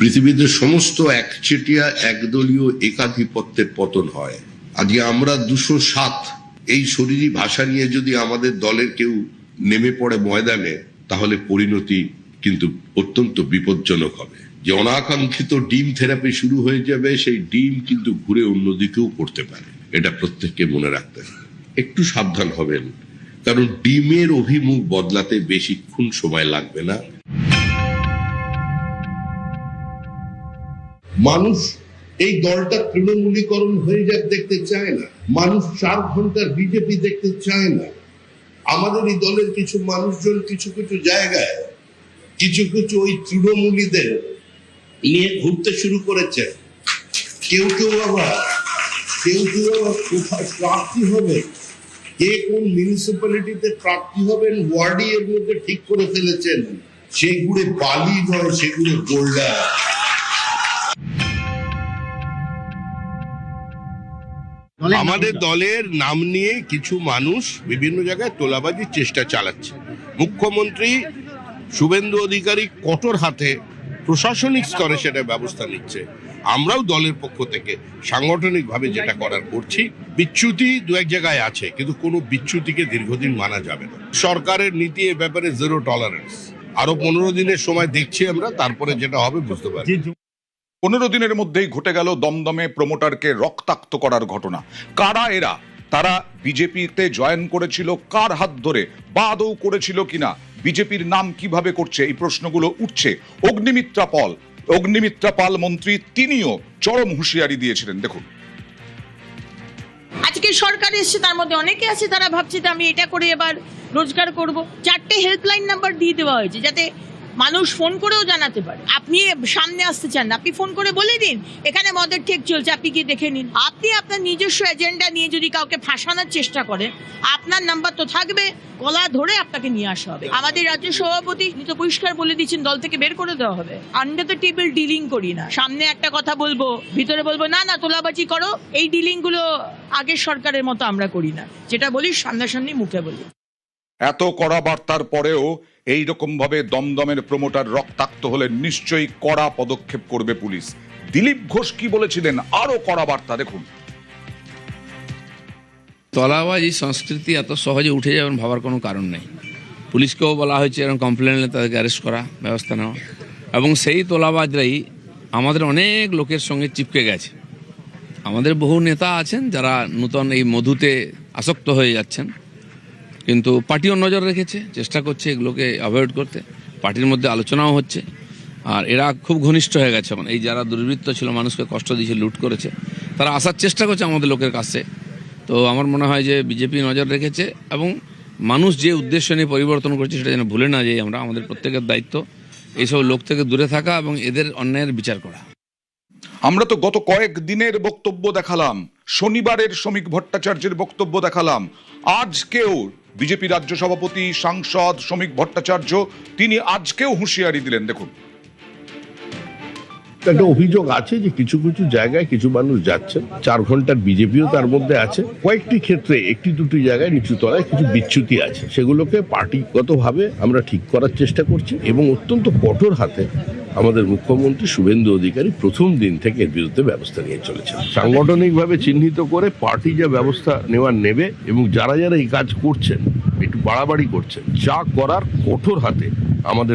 পৃথিবীতে সমস্ত একচেটিয়া একদলীয় একাধিপত্যের পতন হয়। আজকে আমরা 207 এই শরীরী ভাষা নিয়ে যদি আমাদের দলের কেউ নেমে পড়ে ময়দানে, তাহলে পরিণতি কিন্তু অত্যন্ত বিপজ্জনক হবে। যে অনাকাঙ্ক্ষিত ডিম থেরাপি শুরু হয়ে যাবে, সেই ডিম কিন্তু ঘুরে অন্যদিকেও পড়তে পারে। এটা প্রত্যেককে মনে রাখতে হবে, একটু সাবধান হবেন, কারণ ডিমের অভিমুখ বদলাতে বেশিক্ষণ সময় লাগবে না। মানুষ এই দলটা তৃণমূলীকরণ হয়ে যাক দেখতে চায় না। মানুষ 4 ঘন্টার বিজেপি দেখতে চায় না। আমাদের এই দলের কিছু মানুষজন কিছু কিছু জায়গায় কিছু কিছু ওই তৃণমূলীদের নিয়ে ঘুরতে শুরু করেছে। কেউ কেউ আবার কোথায় প্রার্থী হবে, কে কোন মিউনিসিপ্যালিটিতে প্রার্থী হবেন ওয়ার্ডে এর মধ্যে ঠিক করে ফেলেছেন। সেগুলো বালি নয়, সেগুলো গোল্ডার। আমাদের দলের নাম নিয়ে কিছু মানুষ বিভিন্ন জায়গায় তোলাবাজির চেষ্টা চালাচ্ছে। মুখ্যমন্ত্রী শুভেন্দু অধিকারী কঠোর হাতে প্রশাসনিক স্তরে সেটা ব্যবস্থা নিচ্ছে। আমরাও দলের পক্ষ থেকে সাংগঠনিকভাবে যেটা করার করছি। বিচ্যুতি 2-1 জায়গায় আছে, কিন্তু কোনো বিচ্যুতিকে দীর্ঘদিন মানা যাবে না। সরকারের নীতি এ ব্যাপারে 0 টলারেন্স। আরো 15 দিনের সময় দেখছি আমরা, তারপরে যেটা হবে বুঝতে পারছি। 15 দিনের মধ্যেই ঘটে গেল দমদমে প্রমোটারকে রক্তাক্ত করার ঘটনা। কারা এরা? তারা বিজেপিতে জয়েন করেছিল কার হাত ধরে, বা আদৌ করেছিল কিনা, বিজেপির নাম কিভাবে করছে, এই প্রশ্নগুলো উঠছে। অগ্নিমিত্রা পাল মন্ত্রী, তিনিও চরম হুঁশিয়ারি দিয়েছিলেন। দেখুন, আজকে সরকার এসছে, তার মধ্যে অনেকে আছে তারা ভাবছে যে আমি এটা করে এবার রোজগার করব। 4টে হেল্পলাইন নাম্বার দিয়ে দেওয়া হয়েছে, যাতে মানুষ ফোন করেও জানাতে পারে। আপনি সামনে আসতে চান না, আপনি ফোন করে বলে দিন এখানে মদের ঠেক চলছে, আপনি গিয়ে দেখে নিন। আপনি আপনার নিজস্ব এজেন্ডা নিয়ে যদি কাউকে ফাঁসানোর চেষ্টা করেন, আপনার নাম্বার তো থাকবে, গলা ধরে আপনাকে নিয়ে আসা হবে। আমাদের রাজ্য সভাপতি তো পরিষ্কার বলে দিচ্ছেন, দল থেকে বের করে দেওয়া হবে। আন্ডার দ্য টেবিল ডিলিং করি না। সামনে একটা কথা বলবো, ভিতরে বলবো না না তোলাবাজি করো। এই ডিলিং গুলো আগের সরকারের মতো আমরা করি না। যেটা বলি সামনাসামনি মুখে বলি। এত কড়া বার্তার পরেও এই রকম ভাবে দমদমের প্রমোটার রক্তাক্ত হলে নিশ্চয়ই কড়া পদক্ষেপ করবে পুলিশ। দিলীপ ঘোষ কি বলেছিলেন, আরো কড়া বার্তা দেখুন। তলাবাজি সংস্কৃতি এত সহজে উঠে যাবেন ভাবার কোনো কারণ নেই। পুলিশকেও বলা হয়েছে এরকম কমপ্লেন এলে তাদেরকে অ্যারেস্ট করা, ব্যবস্থা নেওয়া। এবং সেই তোলাবাজরাই আমাদের অনেক লোকের সঙ্গে চিপকে গেছে। আমাদের বহু নেতা আছেন যারা নূতন এই মধুতে আসক্ত হয়ে যাচ্ছেন, কিন্তু পার্টিও নজর রেখেছে, চেষ্টা করছে এগুলোকে অ্যাভয়েড করতে। পার্টির মধ্যে আলোচনাও হচ্ছে, আর এরা খুব ঘনিষ্ঠ হয়ে গেছে। এই যারা দুর্বৃত্ত ছিল, মানুষকে কষ্ট দিয়েছে, লুট করেছে, তারা আসার চেষ্টা করছে আমাদের লোকের কাছে। তো আমার মনে হয় যে বিজেপি নজর রেখেছে, এবং মানুষ যে উদ্দেশ্য নিয়ে পরিবর্তন করছে সেটা যেন ভুলে না যাই আমরা। আমাদের প্রত্যেকের দায়িত্ব এইসব লোক থেকে দূরে থাকা এবং এদের অন্যায়ের বিচার করা। আমরা তো গত কয়েক দিনের বক্তব্য দেখালাম, শনিবারের শ্রমিক ভট্টাচার্যের বক্তব্য দেখালাম, আজকেও বিজেপি রাজ্য সভাপতি সাংসদ শ্রমিক ভট্টাচার্য তিনি আজকেও হুঁশিয়ারি দিলেন। দেখুন, একটা অভিযোগ আছে যে কিছু কিছু জায়গায় কিছু মানুষ যাচ্ছেন, 4 ঘন্টার বিজেপিও তার মধ্যে আছে। কয়েকটি ক্ষেত্রে 1-2টি জায়গায় নিচু তলায় কিছু বিচ্যুতি আছে, সেগুলোকে পার্টিগতভাবে আমরা ঠিক করার চেষ্টা করছি। এবং অত্যন্ত কঠোর হাতে আমাদের মুখ্যমন্ত্রী শুভেন্দু অধিকারী প্রথম দিন থেকে এর বিরুদ্ধে ব্যবস্থা নিয়ে চলেছেন। সাংগঠনিকভাবে চিহ্নিত করে পার্টি যা ব্যবস্থা নেবে, এবং যারা যারা এই কাজ করছেন, একটু বাড়াবাড়ি করছেন, যা করার কঠোর হাতে আমাদের